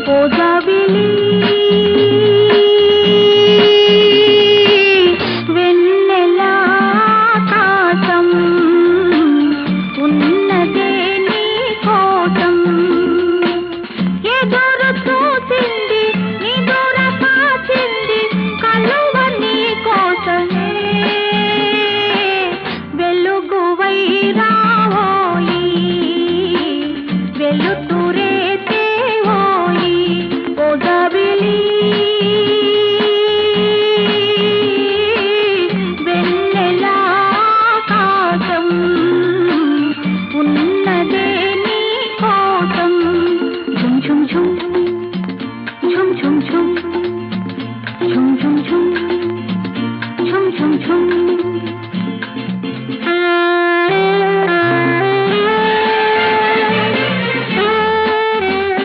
ఓ జాబిలి వెన్నెల ఆకాశం ఉన్నదే నీ కోసం ఎదురు చూసింది నిదుర కాచింది కలువ నీ కోసమే వెలుగువై రావోయి వెలుతురే తేవోయి ఓ జాబిలి వెన్నెల ఆకాశం ఉన్నదే నీ కోసం ఝుమ్ ఝుమ్ ఝుమ్